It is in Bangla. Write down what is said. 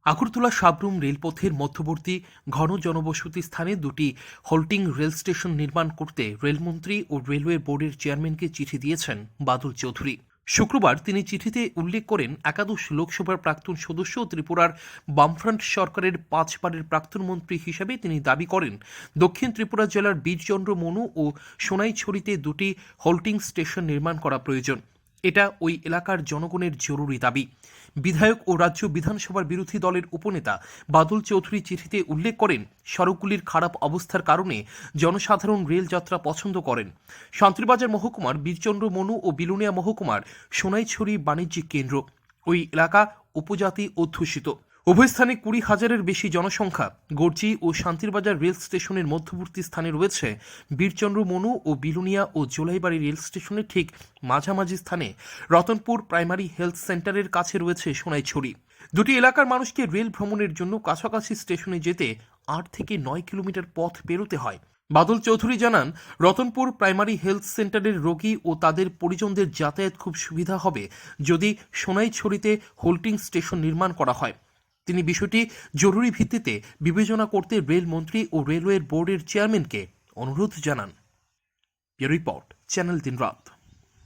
আগরতলা সাবরুম রেলপথের মধ্যবর্তী ঘন জনবসতি স্থানে দুটি হল্টিং রেল স্টেশন নির্মাণ করতে রেলমন্ত্রী ও রেলওয়ে বোর্ডের চেয়ারম্যানকে চিঠি দিয়েছেন বাদল চৌধুরী। শুক্রবার তিনি চিঠিতে উল্লেখ করেন, একাদশ লোকসভার প্রাক্তন সদস্য ও ত্রিপুরার বামফ্রন্ট সরকারের 5 বারের প্রাক্তন মন্ত্রী হিসেবে তিনি দাবি করেন, দক্ষিণ ত্রিপুরা জেলার বীরচন্দ্র মনু ও সোনাইছড়িতে দুটি হল্টিং স্টেশন নির্মাণ করা প্রয়োজন। এটা ওই এলাকার জনগণের জরুরি দাবি। বিধায়ক ও রাজ্য বিধানসভার বিরোধী দলের উপনেতা বাদল চৌধুরী চিঠিতে উল্লেখ করেন, সড়কগুলির খারাপ অবস্থার কারণে জনসাধারণ রেল যাত্রা পছন্দ করেন। শান্তিরবাজার মহকুমার বীরচন্দ্র মনু ও বিলুনিয়া মহকুমার সোনাইছড়ি বাণিজ্যিক কেন্দ্র। ওই এলাকা উপজাতি অধ্যুষিত। উভয় স্থানে 20,000-এর বেশি জনসংখ্যা। গর্জি ও শান্তিরবাজার রেল স্টেশনের মধ্যবর্তী স্থানে রয়েছে বীরচন্দ্র মনু ও বিলুনিয়া ও জোলাইবাড়ি রেল স্টেশনের ঠিক মাঝামাঝি স্থানে রতনপুর প্রাইমারি হেলথ সেন্টারের কাছে রয়েছে সোনাইছড়ি। দুটি এলাকার মানুষকে রেল ভ্রমণের জন্য কাছাকাছি স্টেশনে যেতে 8 থেকে 9 কিলোমিটার পথ পেরোতে হয়। বাদল চৌধুরী জানান, রতনপুর প্রাইমারি হেলথ সেন্টারের রোগী ও তাদের পরিজনদের যাতায়াত খুব সুবিধা হবে যদি সোনাইছড়িতে হোল্ডিং স্টেশন নির্মাণ করা হয়। তিনি বিষয়টি জরুরি ভিত্তিতে বিবেচনা করতে রেলমন্ত্রী ও রেলওয়ে বোর্ডের চেয়ারম্যানকে অনুরোধ জানান। রিপোর্ট, চ্যানেল দিনরাত।